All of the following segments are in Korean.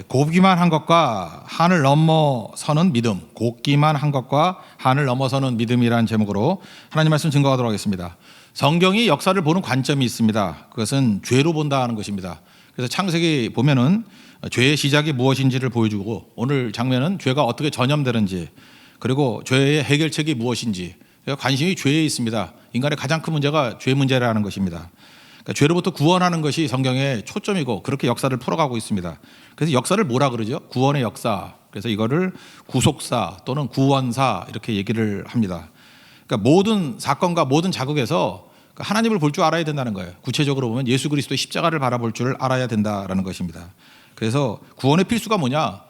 곱기만 한 것과 한을 넘어서는 믿음, 곱기만 한 것과 한을 넘어서는 믿음이라는 제목으로 하나님 말씀 증거하도록 하겠습니다. 성경이 역사를 보는 관점이 있습니다. 그것은 죄로 본다는 것입니다. 그래서 창세기 보면은 죄의 시작이 무엇인지를 보여주고, 오늘 장면은 죄가 어떻게 전염되는지, 그리고 죄의 해결책이 무엇인지, 관심이 죄에 있습니다. 인간의 가장 큰 문제가 죄 문제라는 것입니다. 그러니까 죄로부터 구원하는 것이 성경의 초점이고, 그렇게 역사를 풀어가고 있습니다. 그래서 역사를 뭐라 그러죠? 구원의 역사. 그래서 이거를 구속사 또는 구원사 이렇게 얘기를 합니다. 그러니까 모든 사건과 모든 자극에서 하나님을 볼 줄 알아야 된다는 거예요. 구체적으로 보면 예수 그리스도의 십자가를 바라볼 줄 알아야 된다라는 것입니다. 그래서 구원의 필수가 뭐냐?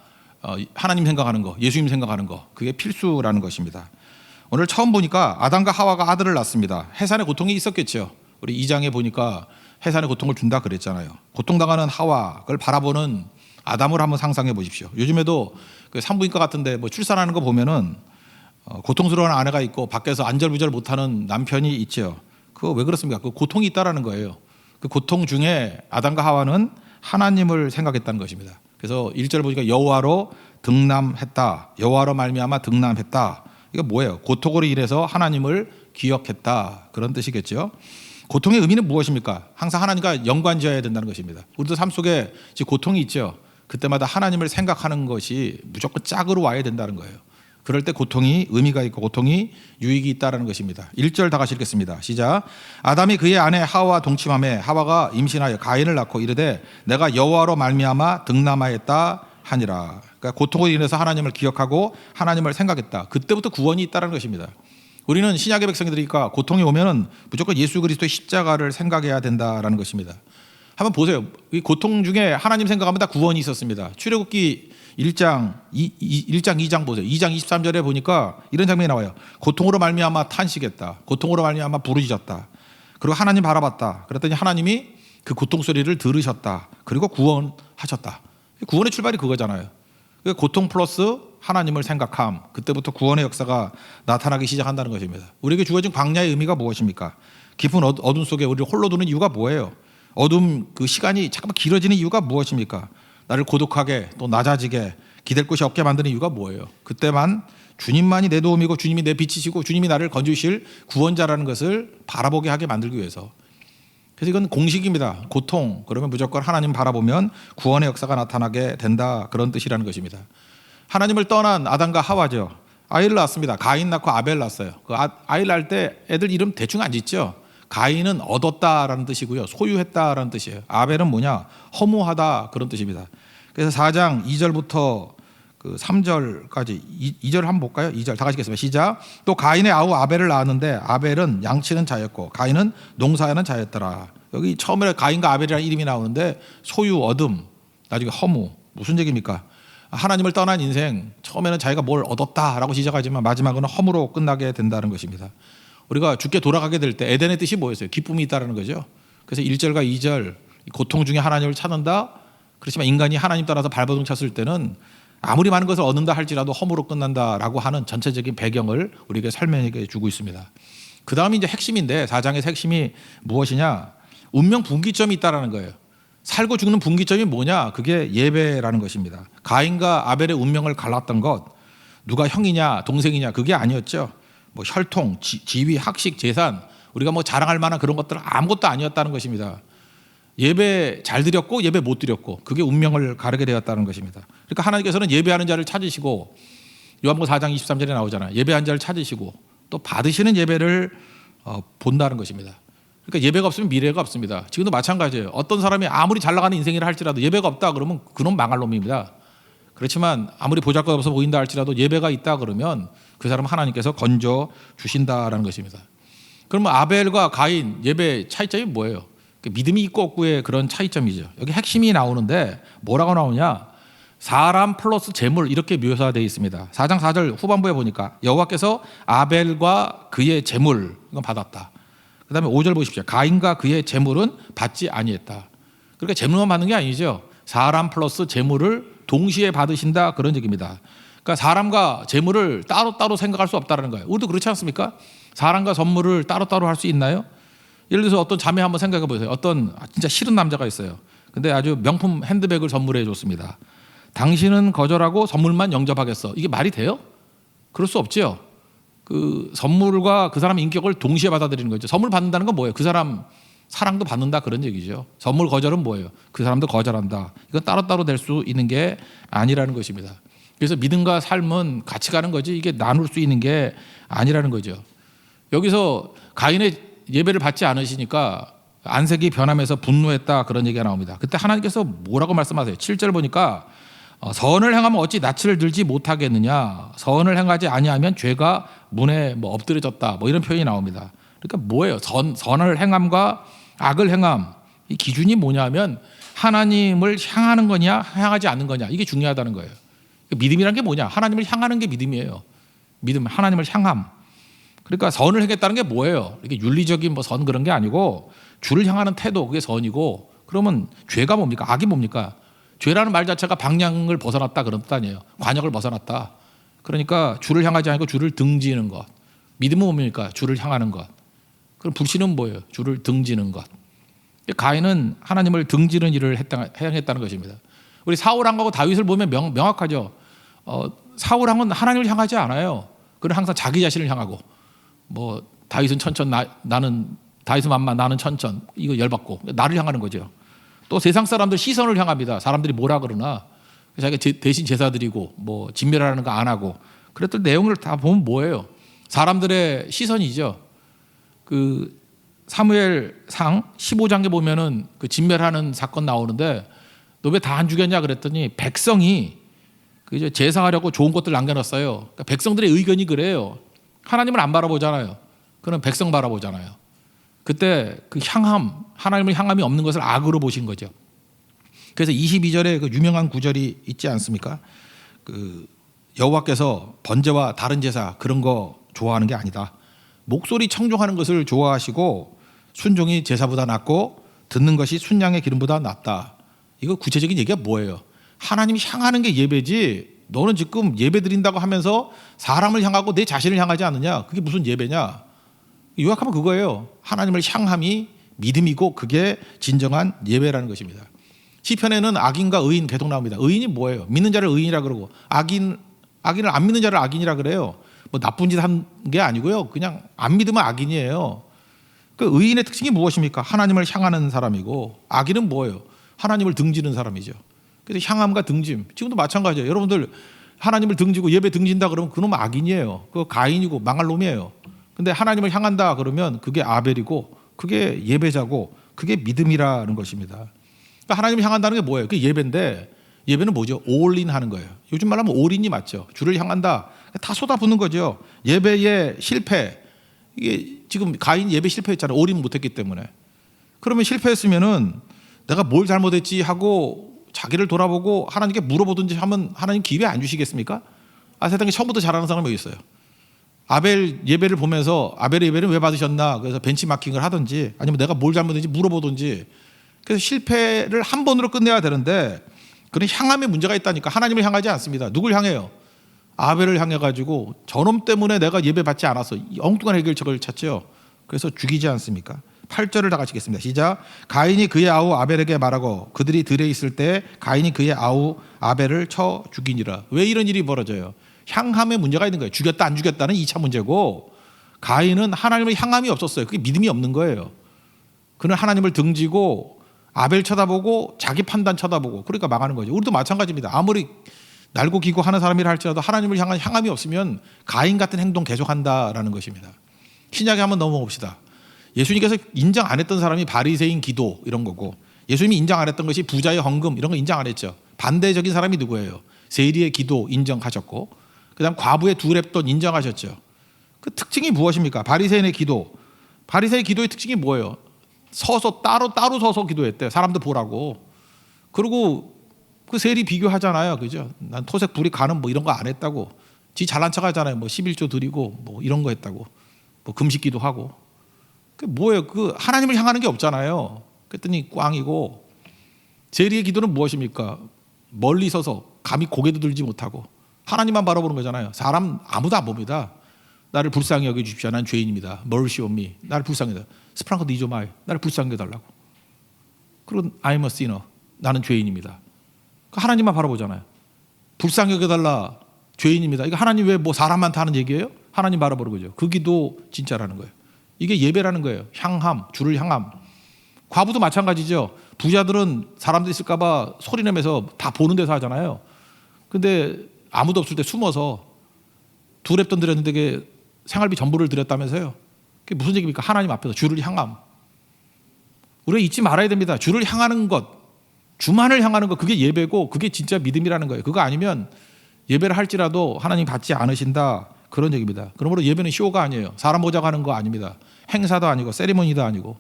하나님 생각하는 거, 예수님 생각하는 거, 그게 필수라는 것입니다. 오늘 처음 보니까 아담과 하와가 아들을 낳습니다. 해산의 고통이 있었겠죠. 우리 2장에 보니까 해산의 고통을 준다 그랬잖아요. 고통당하는 하와, 그걸 바라보는 아담을 한번 상상해 보십시오. 요즘에도 그 산부인과 같은데 뭐 출산하는 거 보면은 고통스러운 아내가 있고 밖에서 안절부절 못하는 남편이 있죠. 그거 왜 그렇습니까? 그 고통이 있다라는 거예요. 그 고통 중에 아담과 하와는 하나님을 생각했다는 것입니다. 그래서 1절 보니까 여호와로 등남했다. 여호와로 말미암아 등남했다. 이거 뭐예요? 고통으로 인해서 하나님을 기억했다. 그런 뜻이겠죠. 고통의 의미는 무엇입니까? 항상 하나님과 연관지어야 된다는 것입니다. 우리도 삶 속에 고통이 있죠. 그때마다 하나님을 생각하는 것이 무조건 짝으로 와야 된다는 거예요. 그럴 때 고통이 의미가 있고 고통이 유익이 있다는 것입니다. 1절 다 같이 읽겠습니다. 시작. 아담이 그의 아내 하와와 동침하매 하와가 임신하여 가인을 낳고 이르되 내가 여호와로 말미암아 등남하였다 하니라. 그러니까 고통으로 인해서 하나님을 기억하고 하나님을 생각했다. 그때부터 구원이 있다는 것입니다. 우리는 신약의 백성들이니까 고통이 오면은 무조건 예수 그리스도의 십자가를 생각해야 된다라는 것입니다. 한번 보세요. 이 고통 중에 하나님 생각하면 다 구원이 있었습니다. 출애굽기 1장 2장 보세요. 2장 23절에 보니까 이런 장면이 나와요. 고통으로 말미암아 탄식했다. 고통으로 말미암아 부르짖었다. 그리고 하나님 바라봤다. 그랬더니 하나님이 그 고통 소리를 들으셨다. 그리고 구원하셨다. 구원의 출발이 그거잖아요. 고통 플러스 하나님을 생각함. 그때부터 구원의 역사가 나타나기 시작한다는 것입니다. 우리에게 주어진 광야의 의미가 무엇입니까? 깊은 어둠 속에 우리를 홀로 두는 이유가 뭐예요? 어둠 그 시간이 잠깐만 길어지는 이유가 무엇입니까? 나를 고독하게 또 낮아지게 기댈 곳이 없게 만드는 이유가 뭐예요? 그때만 주님만이 내 도움이고 주님이 내 빛이시고 주님이 나를 건져주실 구원자라는 것을 바라보게 하게 만들기 위해서. 그래서 이건 공식입니다. 고통 그러면 무조건 하나님 바라보면 구원의 역사가 나타나게 된다, 그런 뜻이라는 것입니다. 하나님을 떠난 아담과 하와죠. 아이를 낳았습니다. 가인 낳고 아벨 낳았어요. 그 아이를 낳을 때 애들 이름 대충 안 짓죠. 가인은 얻었다라는 뜻이고요, 소유했다라는 뜻이에요. 아벨은 뭐냐? 허무하다, 그런 뜻입니다. 그래서 4장 2절부터 그 3절까지 2절 한번 볼까요? 2절 다 같이 읽겠습니다. 시작. 또 가인의 아우 아벨을 낳았는데 아벨은 양치는 자였고 가인은 농사하는 자였더라. 여기 처음에 가인과 아벨이라는 이름이 나오는데 소유, 얻음, 나중에 허무, 무슨 얘기입니까? 하나님을 떠난 인생, 처음에는 자기가 뭘 얻었다라고 시작하지만 마지막은 허무로 끝나게 된다는 것입니다. 우리가 죽게 돌아가게 될 때 에덴의 뜻이 뭐였어요? 기쁨이 있다는 거죠. 그래서 1절과 2절 고통 중에 하나님을 찾는다. 그렇지만 인간이 하나님 따라서 발버둥 쳤을 때는 아무리 많은 것을 얻는다 할지라도 허무로 끝난다라고 하는 전체적인 배경을 우리에게 설명해 주고 있습니다. 그 다음이 이제 핵심인데 4장의 핵심이 무엇이냐? 운명 분기점이 있다는 거예요. 살고 죽는 분기점이 뭐냐? 그게 예배라는 것입니다. 가인과 아벨의 운명을 갈랐던 것, 누가 형이냐 동생이냐 그게 아니었죠. 뭐 혈통, 지위, 학식, 재산, 우리가 뭐 자랑할 만한 그런 것들은 아무것도 아니었다는 것입니다. 예배 잘 드렸고 예배 못 드렸고 그게 운명을 가르게 되었다는 것입니다. 그러니까 하나님께서는 예배하는 자를 찾으시고, 요한복음 4장 23절에 나오잖아요. 예배하는 자를 찾으시고 또 받으시는 예배를 본다는 것입니다. 그러니까 예배가 없으면 미래가 없습니다. 지금도 마찬가지예요. 어떤 사람이 아무리 잘 나가는 인생이라 할지라도 예배가 없다 그러면 그놈 망할 놈입니다. 그렇지만 아무리 보잘것없어 보인다 할지라도 예배가 있다 그러면 그 사람은 하나님께서 건져 주신다라는 것입니다. 그러면 아벨과 가인 예배 차이점이 뭐예요? 믿음이 있고 없고의 그런 차이점이죠. 여기 핵심이 나오는데 뭐라고 나오냐? 사람 플러스 재물, 이렇게 묘사되어 있습니다. 4장 4절 후반부에 보니까 여호와께서 아벨과 그의 재물 이건 받았다. 그 다음에 5절 보십시오. 가인과 그의 재물은 받지 아니했다. 그러니까 재물만 받는 게 아니죠. 사람 플러스 재물을 동시에 받으신다, 그런 얘기입니다. 그러니까 사람과 재물을 따로따로 생각할 수 없다는 거예요. 우리도 그렇지 않습니까? 사람과 선물을 따로따로 할 수 있나요? 예를 들어서 어떤 자매 한번 생각해 보세요. 어떤 진짜 싫은 남자가 있어요. 근데 아주 명품 핸드백을 선물해 줬습니다. 당신은 거절하고 선물만 영접하겠어. 이게 말이 돼요? 그럴 수 없죠. 그 선물과 그 사람의 인격을 동시에 받아들이는 거죠. 선물 받는다는 건 뭐예요? 그 사람 사랑도 받는다 그런 얘기죠. 선물 거절은 뭐예요? 그 사람도 거절한다. 이건 따로따로 될 수 있는 게 아니라는 것입니다. 그래서 믿음과 삶은 같이 가는 거지 이게 나눌 수 있는 게 아니라는 거죠. 여기서 가인의 예배를 받지 않으시니까 안색이 변하면서 분노했다 그런 얘기가 나옵니다. 그때 하나님께서 뭐라고 말씀하세요? 7절 보니까 선을 행하면 어찌 낯을 들지 못하겠느냐. 선을 행하지 아니하면 죄가 문에 엎드려졌다. 이런 표현이 나옵니다. 그러니까 뭐예요? 선을 행함과 악을 행함. 이 기준이 뭐냐면 하나님을 향하는 거냐 향하지 않는 거냐 이게 중요하다는 거예요. 믿음이란 게 뭐냐? 하나님을 향하는 게 믿음이에요. 믿음, 하나님을 향함. 그러니까 선을 행했다는 게 뭐예요? 이게 윤리적인 선 그런 게 아니고 주를 향하는 태도 그게 선이고 그러면 죄가 뭡니까? 악이 뭡니까? 죄라는 말 자체가 방향을 벗어났다 그런 뜻 아니에요. 관역을 벗어났다. 그러니까 주를 향하지 않고 주를 등지는 것. 믿음은 뭡니까? 주를 향하는 것. 그럼 불신은 뭐예요? 주를 등지는 것. 가인은 하나님을 등지는 일을 행했다는 것입니다. 우리 사울왕하고 다윗을 보면 명확하죠. 사울왕은 하나님을 향하지 않아요. 그는 항상 자기 자신을 향하고 다윗은 천천 나는 다윗은 만만 나는 천천 이거 열받고 나를 향하는 거죠. 또 세상 사람들 시선을 향합니다. 사람들이 뭐라 그러나 자기가 대신 제사 드리고 진멸하는 거 안 하고 그랬던 내용을 다 보면 뭐예요? 사람들의 시선이죠. 그 사무엘상 15장에 보면은 그 진멸하는 사건 나오는데 너 왜 다 안 죽였냐 그랬더니 백성이 그 제사하려고 좋은 것들 남겨놨어요. 그러니까 백성들의 의견이 그래요. 하나님을 안 바라보잖아요. 그는 백성 바라보잖아요. 그때 그 하나님을 향함이 없는 것을 악으로 보신 거죠. 그래서 22절에 그 유명한 구절이 있지 않습니까? 그 여호와께서 번제와 다른 제사 그런 거 좋아하는 게 아니다. 목소리 청종하는 것을 좋아하시고 순종이 제사보다 낫고 듣는 것이 순양의 기름보다 낫다. 이거 구체적인 얘기가 뭐예요? 하나님이 향하는 게 예배지 너는 지금 예배 드린다고 하면서 사람을 향하고 내 자신을 향하지 않느냐? 그게 무슨 예배냐? 요약하면 그거예요. 하나님을 향함이 믿음이고 그게 진정한 예배라는 것입니다. 시편에는 악인과 의인 계속 나옵니다. 의인이 뭐예요? 믿는 자를 의인이라 그러고 악인을 안 믿는 자를 악인이라 그래요. 나쁜 짓 한 게 아니고요. 그냥 안 믿으면 악인이에요. 그 의인의 특징이 무엇입니까? 하나님을 향하는 사람이고 악인은 뭐예요? 하나님을 등지는 사람이죠. 그래서 향함과 등짐 지금도 마찬가지예요. 여러분들 하나님을 등지고 예배 등진다 그러면 그놈은 악인이에요. 그거 가인이고 망할 놈이에요. 근데 하나님을 향한다 그러면 그게 아벨이고 그게 예배자고 그게 믿음이라는 것입니다. 그러니까 하나님을 향한다는 게 뭐예요? 그게 예배인데 예배는 뭐죠? 올인 하는 거예요. 요즘 말하면 올인이 맞죠. 주를 향한다. 다 쏟아붓는 거죠. 예배의 실패. 이게 지금 가인 예배 실패했잖아요. 올인 못했기 때문에. 그러면 실패했으면은 내가 뭘 잘못했지 하고 자기를 돌아보고 하나님께 물어보든지 하면 하나님 기회 안 주시겠습니까? 세상에 처음부터 잘하는 사람이 여기 있어요. 아벨 예배를 보면서 아벨의 예배는 왜 받으셨나? 그래서 벤치마킹을 하든지 아니면 내가 뭘 잘못했는지 물어보든지. 그래서 실패를 한 번으로 끝내야 되는데 그런 향함에 문제가 있다니까. 하나님을 향하지 않습니다. 누굴 향해요? 아벨을 향해가지고 저놈 때문에 내가 예배 받지 않았어. 이 엉뚱한 해결책을 찾죠. 그래서 죽이지 않습니까? 8절을 다 같이 읽겠습니다. 시작. 가인이 그의 아우 아벨에게 말하고 그들이 들에 있을 때 가인이 그의 아우 아벨을 쳐 죽이니라. 왜 이런 일이 벌어져요? 향함에 문제가 있는 거예요. 죽였다 안 죽였다는 2차 문제고 가인은 하나님을 향함이 없었어요. 그게 믿음이 없는 거예요. 그는 하나님을 등지고 아벨 쳐다보고 자기 판단 쳐다보고 그러니까 망하는 거죠. 우리도 마찬가지입니다. 아무리 날고 기고 하는 사람이라 할지라도 하나님을 향한 향함이 없으면 가인 같은 행동 계속한다라는 것입니다. 신약에 한번 넘어가 봅시다. 예수님께서 인정 안 했던 사람이 바리새인 기도 이런 거고 예수님이 인정 안 했던 것이 부자의 헌금 이런 거 인정 안 했죠. 반대적인 사람이 누구예요? 세리의 기도 인정하셨고 그다음 과부의 두 렙돈 인정하셨죠. 그 특징이 무엇입니까? 바리새인의 기도. 바리새의 기도의 특징이 뭐예요? 서서 따로 서서 기도했대. 사람들 보라고. 그리고 그 세리 비교하잖아요. 그죠? 난 토색 불이 가는 이런 거 안 했다고. 지 잘난 척 하잖아요. 11조 드리고 이런 거 했다고. 금식기도 하고. 그 뭐예요? 그 하나님을 향하는 게 없잖아요. 그랬더니 꽝이고 세리의 기도는 무엇입니까? 멀리 서서 감히 고개도 들지 못하고 하나님만 바라보는 거잖아요. 사람 아무도 안 봅니다. 나를 불쌍히 여겨주십시오. 난 죄인입니다. Mercy on me. 나를 불쌍히 여겨. 스프랑크 디조마이. 나를 불쌍히 여겨달라고. 그리고 I'm a sinner. 나는 죄인입니다. 하나님만 바라보잖아요. 불쌍히 여겨달라, 죄인입니다. 이거 하나님 왜 뭐 사람한테 하는 얘기예요? 하나님 바라보는 거죠. 그 기도 진짜라는 거예요. 이게 예배라는 거예요. 향함, 주를 향함. 과부도 마찬가지죠. 부자들은 사람들 있을까 봐 소리 내면서 다 보는 데서 하잖아요. 근데 아무도 없을 때 숨어서 두 랩돈 드렸는데 그게 생활비 전부를 드렸다면서요. 그게 무슨 얘기입니까? 하나님 앞에서 주를 향함. 우리가 잊지 말아야 됩니다. 주를 향하는 것, 주만을 향하는 것, 그게 예배고 그게 진짜 믿음이라는 거예요. 그거 아니면 예배를 할지라도 하나님 받지 않으신다, 그런 얘기입니다. 그러므로 예배는 쇼가 아니에요. 사람 보자고 하는 거 아닙니다. 행사도 아니고 세리머니도 아니고.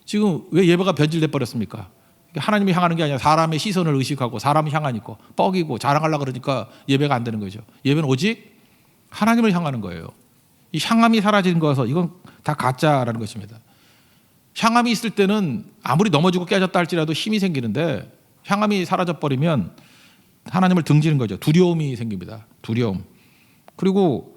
지금 왜 예배가 변질돼 버렸습니까? 하나님이 향하는 게 아니라 사람의 시선을 의식하고 사람을 향하니까 뻐기고 자랑하려고 그러니까 예배가 안 되는 거죠. 예배는 오직 하나님을 향하는 거예요. 이 향함이 사라진 거여서 이건 다 가짜라는 것입니다. 향함이 있을 때는 아무리 넘어지고 깨졌다 할지라도 힘이 생기는데 향함이 사라져버리면 하나님을 등지는 거죠. 두려움이 생깁니다. 두려움. 그리고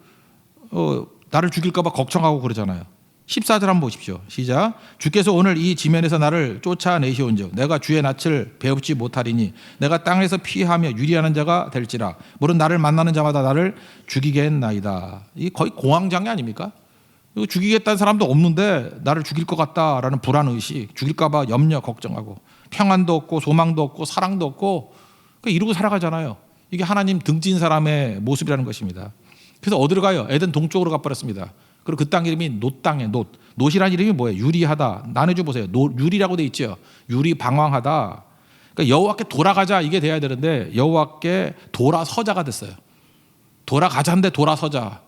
나를 죽일까 봐 걱정하고 그러잖아요. 14절 한번 보십시오. 시작. 주께서 오늘 이 지면에서 나를 쫓아내시온즉 내가 주의 낯을 배웁지 못하리니 내가 땅에서 피하며 유리하는 자가 될지라 물은 나를 만나는 자마다 나를 죽이겠나이다. 이게 거의 공황장애 아닙니까? 죽이겠다는 사람도 없는데 나를 죽일 것 같다라는 불안의식, 죽일까 봐 염려 걱정하고 평안도 없고 소망도 없고 사랑도 없고 이러고 살아가잖아요. 이게 하나님 등진 사람의 모습이라는 것입니다. 그래서 어디로 가요? 에덴 동쪽으로 가버렸습니다. 그리고 그 땅 이름이 놋 땅에 놋. 놋이라는 이름이 뭐예요? 유리하다. 나눠줘 보세요. 유리라고 돼 있죠. 유리 방황하다. 그러니까 여호와께 돌아가자 이게 돼야 되는데 여호와께 돌아서자가 됐어요. 돌아가자인데 돌아서자.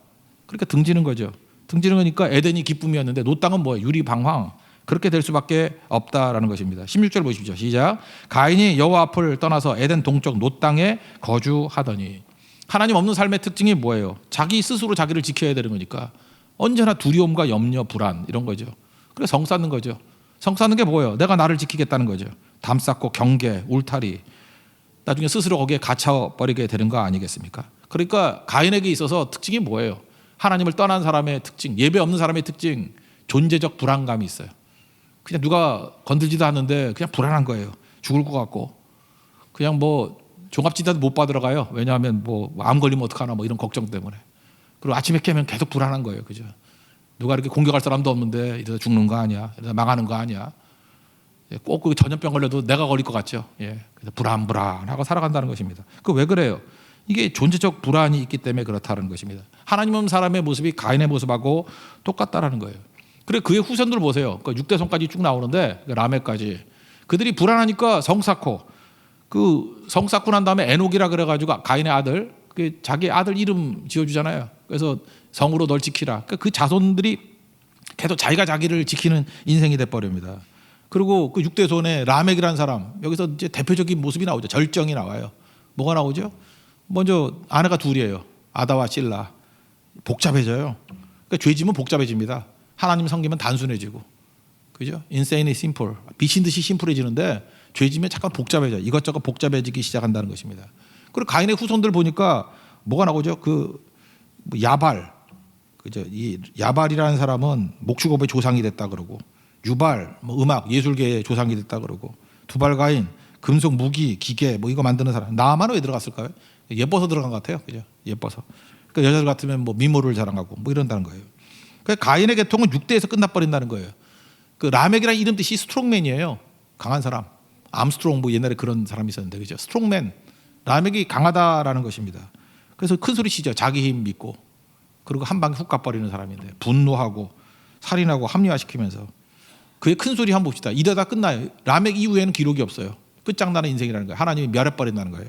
그러니까 등지는 거죠. 등지는 거니까 에덴이 기쁨이었는데 놋 땅은 뭐예요? 유리 방황. 그렇게 될 수밖에 없다라는 것입니다. 16절 보십시오. 시작. 가인이 여호와 앞을 떠나서 에덴 동쪽 놋 땅에 거주하더니. 하나님 없는 삶의 특징이 뭐예요? 자기 스스로 자기를 지켜야 되는 거니까 언제나 두려움과 염려, 불안 이런 거죠. 그래서 성 쌓는 거죠. 성 쌓는 게 뭐예요? 내가 나를 지키겠다는 거죠. 담 쌓고 경계, 울타리. 나중에 스스로 거기에 갇혀버리게 되는 거 아니겠습니까? 그러니까 가인에게 있어서 특징이 뭐예요? 하나님을 떠난 사람의 특징, 예배 없는 사람의 특징, 존재적 불안감이 있어요. 그냥 누가 건들지도 않는데 그냥 불안한 거예요. 죽을 것 같고. 그냥 뭐 종합진단도 못 받으러 가요. 왜냐하면 뭐 암 걸리면 어떡하나 뭐 이런 걱정 때문에. 그리고 아침에 깨면 계속 불안한 거예요. 그죠? 누가 이렇게 공격할 사람도 없는데 이러다 죽는 거 아니야? 이러다 망하는 거 아니야? 꼭 그 전염병 걸려도 내가 걸릴 것 같죠? 예. 그래서 불안하고 살아간다는 것입니다. 그 왜 그래요? 이게 존재적 불안이 있기 때문에 그렇다는 것입니다. 하나님 없는 사람의 모습이 가인의 모습하고 똑같다라는 거예요. 그래 그의 후손들 보세요. 그 6대 손까지 쭉 나오는데 라멕까지 그들이 불안하니까 성 쌓고 그 성 쌓고 난 다음에 에녹이라 그래가지고 가인의 아들 그 자기 아들 이름 지어주잖아요. 그래서 성으로 널 지키라. 그러니까 그 자손들이 계속 자기가 자기를 지키는 인생이 돼버립니다. 그리고 그 6대 손에 라멕이라는 사람 여기서 이제 대표적인 모습이 나오죠. 절정이 나와요. 뭐가 나오죠? 먼저 아내가 둘이에요. 아다와 실라. 복잡해져요. 그러니까 죄지면 복잡해집니다. 하나님 섬기면 단순해지고, 그죠? insanely simple. 미친 듯이 심플해지는데 죄지면 잠깐 복잡해져. 이것저것 복잡해지기 시작한다는 것입니다. 그리고 가인의 후손들 보니까 뭐가 나오죠? 그 야발, 그죠? 이 야발이라는 사람은 목축업의 조상이 됐다 그러고, 유발, 뭐 음악, 예술계의 조상이 됐다 그러고, 두발 가인, 금속 무기, 기계 뭐 이거 만드는 사람. 나만 왜 들어갔을까요? 예뻐서 들어간 것 같아요, 그죠? 예뻐서. 그러니까 여자들 같으면 뭐 미모를 자랑하고 뭐 이런다는 거예요. 그러니까 가인의 계통은 6대에서 끝나버린다는 거예요. 그 라멕이라는 이름 뜻이 스트롱맨이에요. 강한 사람. 암스트롱 뭐 옛날에 그런 사람이 있었는데, 그죠? 스트롱맨. 라멕이 강하다라는 것입니다. 그래서 큰 소리 치죠. 자기 힘 믿고. 그리고 한 방에 훅 가버리는 사람인데 분노하고 살인하고 합리화시키면서. 그의 큰 소리 한번 봅시다. 이러다 끝나요. 라멕 이후에는 기록이 없어요. 끝장나는 인생이라는 거예요. 하나님이 멸해버린다는 거예요.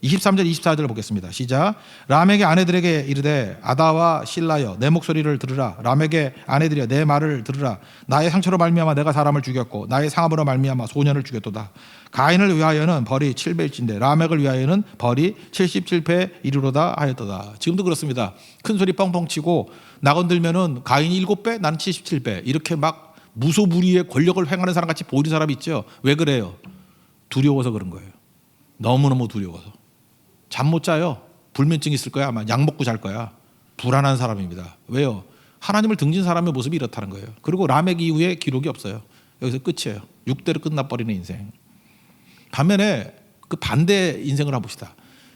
23절 24절을 보겠습니다. 시작. 라멕의 아내들에게 이르되 아다와 실라여 내 목소리를 들으라. 라멕의 아내들이여 내 말을 들으라. 나의 상처로 말미암아 내가 사람을 죽였고 나의 상함으로 말미암아 소년을 죽였도다. 가인을 위하여는 벌이 7배일진데 라멕을 위하여는 벌이 77배 이르로다 하였도다. 지금도 그렇습니다. 큰 소리 뻥뻥 치고 나 건들면은 가인이 7배 나는 77배 이렇게 막 무소불위의 권력을 횡하는 사람 같이 보이는 사람이 있죠. 왜 그래요? 두려워서 그런 거예요. 너무너무 두려워서. 잠 못 자요. 불면증 있을 거야. 아마 약 먹고 잘 거야. 불안한 사람입니다. 왜요? 하나님을 등진 사람의 모습이 이렇다는 거예요. 그리고 라멕 이후에 기록이 없어요. 여기서 끝이에요. 6대로 끝나버리는 인생. 반면에 그 반대 인생을 한번 봅시다.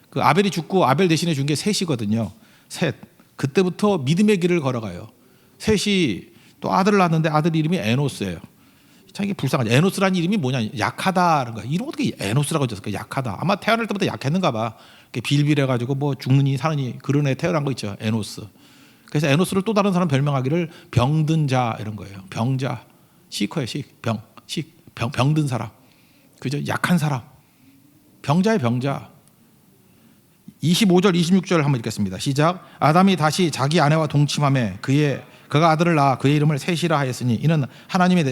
그 아벨이 죽고 아벨 대신에 준 게 셋이거든요. 셋. 그때부터 믿음의 길을 걸어가요. 셋이 또 아들을 낳았는데 아들 이름이 에노스예요. 참 이게 불쌍하죠. 에노스라는 이름이 뭐냐? 약하다는 거야. 이름 어떻게 에노스라고 지었을까? 약하다. 아마 태어날 때부터 약했는가 봐. 빌빌해가지고 뭐 죽느니 사느니 그런 애 태어난 거 있죠. 에노스. 그래서 에노스를 또 다른 사람 별명하기를 병든 자 이런 거예요. 병자. 시커예요. 병든 사람. 그죠? 약한 사람. 병자의 병자. 25절 26절 한번 읽겠습니다. 시작. 아담이 다시 자기 아내와 동침하며 그가 아들을 낳아 그의 이름을 셋이라 하였으니 이는 하나님이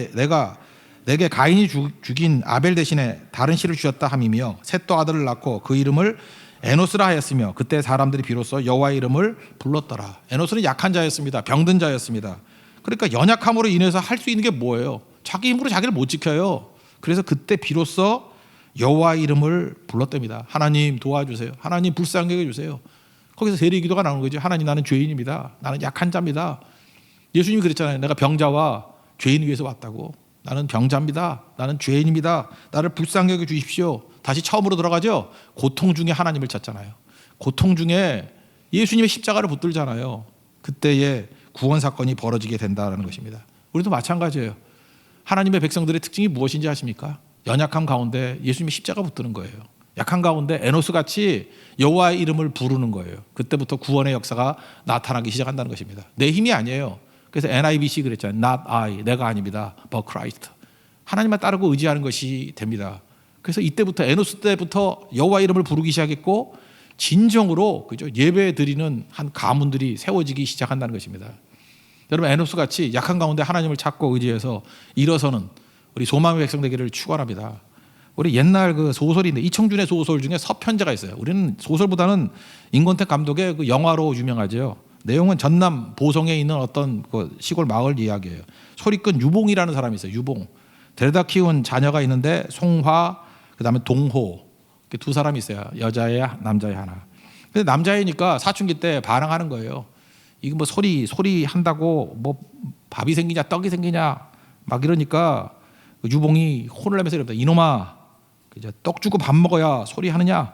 내게 가인이 죽인 아벨 대신에 다른 씨를 주셨다 함이며 셋도 아들을 낳고 그 이름을 에노스라 하였으며 그때 사람들이 비로소 여호와의 이름을 불렀더라. 에노스는 약한 자였습니다. 병든 자였습니다. 그러니까 연약함으로 인해서 할 수 있는 게 뭐예요? 자기 힘으로 자기를 못 지켜요. 그래서 그때 비로소 여호와의 이름을 불렀답니다. 하나님 도와주세요. 하나님 불쌍히 여겨주세요. 거기서 세례 기도가 나오는 거죠. 하나님 나는 죄인입니다. 나는 약한 자입니다. 예수님이 그랬잖아요. 내가 병자와 죄인 위해서 왔다고. 나는 병자입니다. 나는 죄인입니다. 나를 불쌍히 여겨 주십시오. 다시 처음으로 돌아가죠. 고통 중에 하나님을 찾잖아요. 고통 중에 예수님의 십자가를 붙들잖아요. 그때에 구원 사건이 벌어지게 된다는 것입니다. 우리도 마찬가지예요. 하나님의 백성들의 특징이 무엇인지 아십니까? 연약함 가운데 예수님의 십자가 붙드는 거예요. 약한 가운데 에노스같이 여호와의 이름을 부르는 거예요. 그때부터 구원의 역사가 나타나기 시작한다는 것입니다. 내 힘이 아니에요. 그래서 NIBC 그랬잖아요. Not I, 내가 아닙니다. But Christ. 하나님만 따르고 의지하는 것이 됩니다. 그래서 이때부터 에노스 때부터 여호와의 이름을 부르기 시작했고 진정으로 그죠? 예배 드리는 한 가문들이 세워지기 시작한다는 것입니다. 여러분 에노스 같이 약한 가운데 하나님을 찾고 의지해서 일어서는 우리 소망의 백성 되기를 축원합니다. 우리 옛날 그 소설인데 이청준의 소설 중에 서편제가 있어요. 우리는 소설보다는 임권택 감독의 그 영화로 유명하죠. 내용은 전남 보성에 있는 어떤 그 시골 마을 이야기예요. 소리꾼 유봉이라는 사람이 있어요. 유봉. 데려다 키운 자녀가 있는데 송화, 그다음에 동호 이렇게 두 사람이 있어요. 여자애, 남자애 하나. 근데 남자애니까 사춘기 때 반항하는 거예요. 이거 뭐 소리 한다고 뭐 밥이 생기냐 떡이 생기냐 막 이러니까 유봉이 혼을 내면서 이럽니다. 이놈아, 떡 주고 밥 먹어야 소리 하느냐?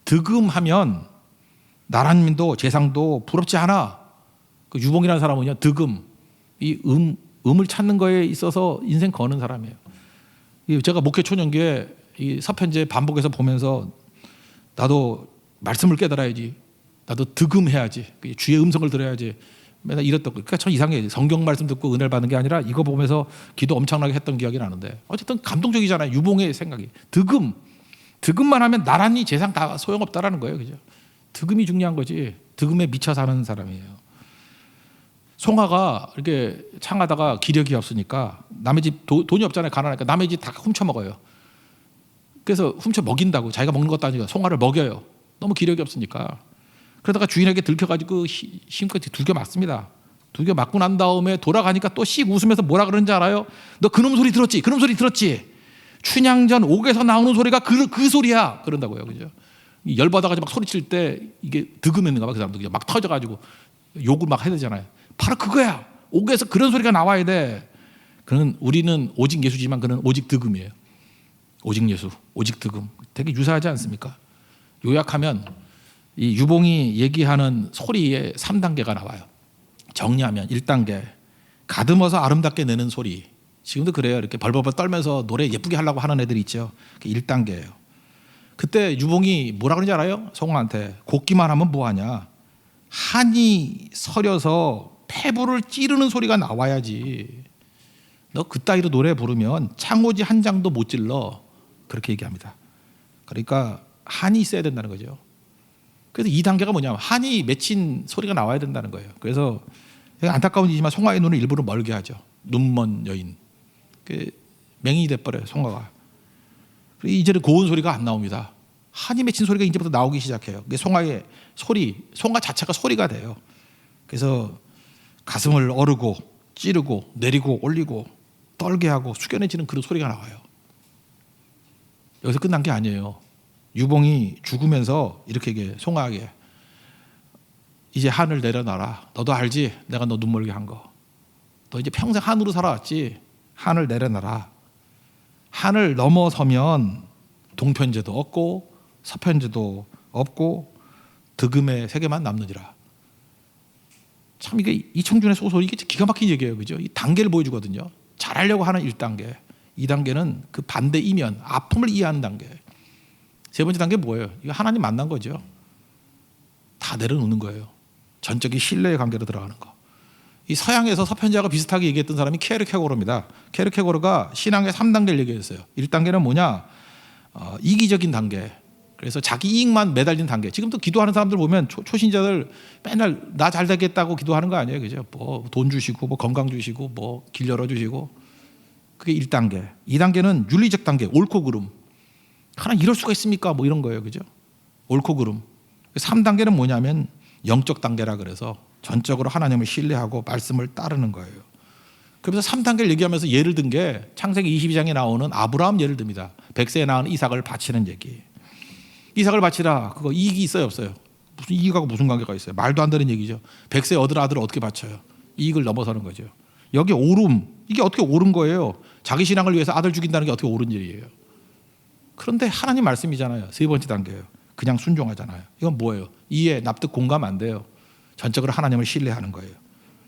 득음하면 나라님도 재상도 부럽지 않아. 그 유봉이라는 사람은요, 득음, 이 음을 찾는 거에 있어서 인생 거는 사람이에요. 제가 목회 초년기에 이 서편제 반복해서 보면서 나도 말씀을 깨달아야지, 나도 득음해야지, 주의 음성을 들어야지. 맨날 이랬던 거. 그러니까 참 이상해. 성경 말씀 듣고 은혜를 받는 게 아니라 이거 보면서 기도 엄청나게 했던 기억이 나는데 어쨌든 감동적이잖아요. 유봉의 생각이. 득음만 하면 나란히 재상 다 소용없다라는 거예요. 그죠? 득음이 중요한 거지. 득음에 미쳐 사는 사람이에요. 송아가 이렇게 창하다가 기력이 없으니까 남의 집 돈이 없잖아요. 가난하니까 남의 집 다 훔쳐 먹어요. 그래서 훔쳐 먹인다고. 자기가 먹는 것도 아니고 송아를 먹여요. 너무 기력이 없으니까. 그러다가 주인에게 들켜가지고 힘껏 두겨 맞습니다. 두겨 맞고 난 다음에 돌아가니까 또 씩 웃으면서 뭐라 그러는지 알아요? 너 그놈 소리 들었지? 그놈 소리 들었지? 춘향전 옥에서 나오는 소리가 그 소리야. 그런다고요. 그죠? 열받아가지고 막 소리칠 때 이게 득음했는가 봐. 그 사람도 막 터져가지고 욕을 막 해야 되잖아요. 바로 그거야. 옥에서 그런 소리가 나와야 돼. 그는 우리는 오직 예수지만 그는 오직 득음이에요. 오직 예수, 오직 득음. 되게 유사하지 않습니까? 요약하면 이 유봉이 얘기하는 소리의 3단계가 나와요. 정리하면 1단계 가듬어서 아름답게 내는 소리. 지금도 그래요. 이렇게 벌벌벌 떨면서 노래 예쁘게 하려고 하는 애들이 있죠. 그게 1단계예요. 그때 유봉이 뭐라 그러는지 알아요? 송아한테 곱기만 하면 뭐하냐. 한이 서려서 폐부를 찌르는 소리가 나와야지. 너 그따위로 노래 부르면 창호지 한 장도 못 찔러. 그렇게 얘기합니다. 그러니까 한이 있어야 된다는 거죠. 그래서 2단계가 뭐냐면 한이 맺힌 소리가 나와야 된다는 거예요. 그래서 안타까운 일이지만 송아의 눈을 일부러 멀게 하죠. 눈먼 여인. 맹인이 돼버려요. 송아가. 이제는 고운 소리가 안 나옵니다. 한이 맺힌 소리가 이제부터 나오기 시작해요. 송아의 소리, 송아 자체가 소리가 돼요. 그래서 가슴을 어르고 찌르고 내리고 올리고 떨게 하고 숙연해지는 그런 소리가 나와요. 여기서 끝난 게 아니에요. 유봉이 죽으면서 이렇게 얘기해. 송아에게 이제 하늘 내려놔라. 너도 알지? 내가 너 눈멀게 한 거. 너 이제 평생 한으로 살아왔지? 하늘 내려놔라. 하늘 넘어서면 동편제도 없고 서편제도 없고 득음의 세계만 남느니라. 참 이게 이청준의 소설이 이게 기가 막힌 얘기예요, 그죠? 이 단계를 보여주거든요. 잘하려고 하는 1단계, 2단계는 그 반대 이면 아픔을 이해하는 단계. 세 번째 단계 뭐예요? 이거 하나님 만난 거죠. 다 내려놓는 거예요. 전적인 신뢰의 관계로 들어가는 거. 이 서양에서 서편제하고 비슷하게 얘기했던 사람이 케르케고르입니다. 케르케고르가 신앙의 3단계를 얘기했어요. 1단계는 뭐냐? 이기적인 단계. 그래서 자기 이익만 매달린 단계. 지금도 기도하는 사람들 보면 초신자들 맨날 나 잘 되겠다고 기도하는 거 아니에요, 그죠? 뭐 돈 주시고, 뭐 건강 주시고, 뭐 길 열어 주시고. 그게 1단계. 2단계는 윤리적 단계, 옳고 그름. 하나님 이럴 수가 있습니까? 뭐 이런 거예요, 그죠? 옳고 그름. 3단계는 뭐냐면 영적 단계라 그래서 전적으로 하나님을 신뢰하고 말씀을 따르는 거예요. 그래서 3단계를 얘기하면서 예를 든 게 창세기 22장에 나오는 아브라함 예를 듭니다. 100세에 낳은 이삭을 바치는 얘기. 이삭을 바치라. 그거 이익이 있어요, 없어요? 무슨 이익하고 무슨 관계가 있어요? 말도 안 되는 얘기죠. 100세 얻을 아들을 어떻게 바쳐요? 이익을 넘어서는 거죠. 여기 오름, 이게 어떻게 옳은 거예요? 자기 신앙을 위해서 아들 죽인다는 게 어떻게 옳은 일이에요? 그런데 하나님 말씀이잖아요. 세 번째 단계예요. 그냥 순종하잖아요. 이건 뭐예요? 이해, 납득, 공감 안 돼요. 전적으로 하나님을 신뢰하는 거예요.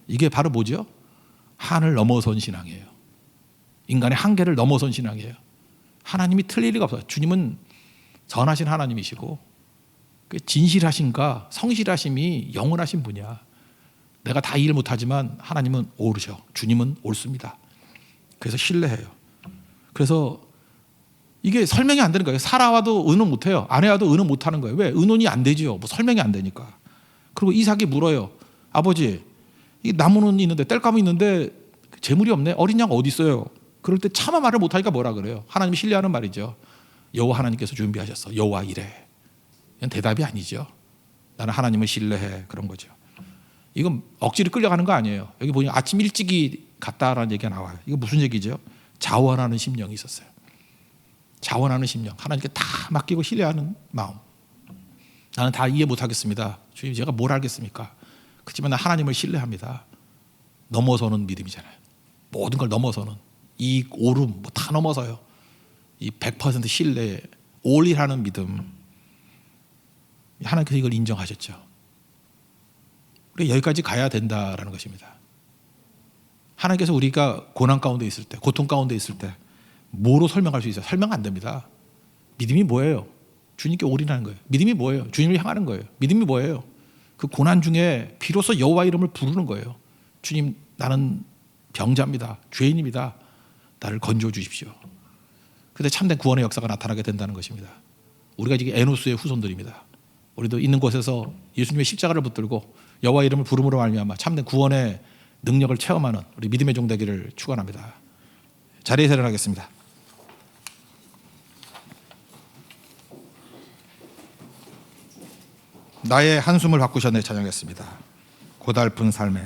이게 바로 뭐죠? 한을 넘어선 신앙이에요. 인간의 한계를 넘어선 신앙이에요. 하나님이 틀릴 리가 없어요. 주님은 선하신 하나님이시고 진실하심과 성실하심이 영원하신 분이야. 내가 다 이해를 못하지만 하나님은 옳으셔. 주님은 옳습니다. 그래서 신뢰해요. 그래서 이게 설명이 안 되는 거예요. 살아와도 의논 못해요. 아내와도 의논 못하는 거예요. 왜? 의논이 안 되죠. 뭐 설명이 안 되니까. 그리고 이삭이 물어요. 아버지, 이 나무는 있는데 땔감이 있는데 재물이 없네. 어린 양 어디 있어요? 그럴 때 차마 말을 못하니까 뭐라 그래요? 하나님 신뢰하는 말이죠. 여호와 하나님께서 준비하셨어. 여호와 이래. 이건 대답이 아니죠. 나는 하나님을 신뢰해. 그런 거죠. 이건 억지로 끌려가는 거 아니에요. 여기 보니 아침 일찍이 갔다라는 얘기가 나와요. 이거 무슨 얘기죠? 자원하는 심령이 있었어요. 자원하는 심령. 하나님께 다 맡기고 신뢰하는 마음. 나는 다 이해 못하겠습니다. 주님, 제가 뭘 알겠습니까? 그렇지만 나 하나님을 신뢰합니다. 넘어서는 믿음이잖아요. 모든 걸 넘어서는. 이익, 오름, 뭐 다 넘어서요. 이 100% 신뢰, 올인하는 믿음. 하나님께서 이걸 인정하셨죠. 우리 여기까지 가야 된다라는 것입니다. 하나님께서 우리가 고난 가운데 있을 때, 고통 가운데 있을 때 뭐로 설명할 수 있어요? 설명 안 됩니다. 믿음이 뭐예요? 주님께 올인하는 거예요. 믿음이 뭐예요? 주님을 향하는 거예요. 믿음이 뭐예요? 그 고난 중에 비로소 여호와 이름을 부르는 거예요. 주님, 나는 병자입니다. 죄인입니다. 나를 건져 주십시오. 그때 참된 구원의 역사가 나타나게 된다는 것입니다. 우리가 지금 에노스의 후손들입니다. 우리도 있는 곳에서 예수님의 십자가를 붙들고 여호와 이름을 부름으로 말미암아 참된 구원의 능력을 체험하는 우리 믿음의 종 되기를 축원합니다. 자리에서 일어나겠습니다. 나의 한숨을 바꾸셨네 찬양했습니다. 고달픈 삶에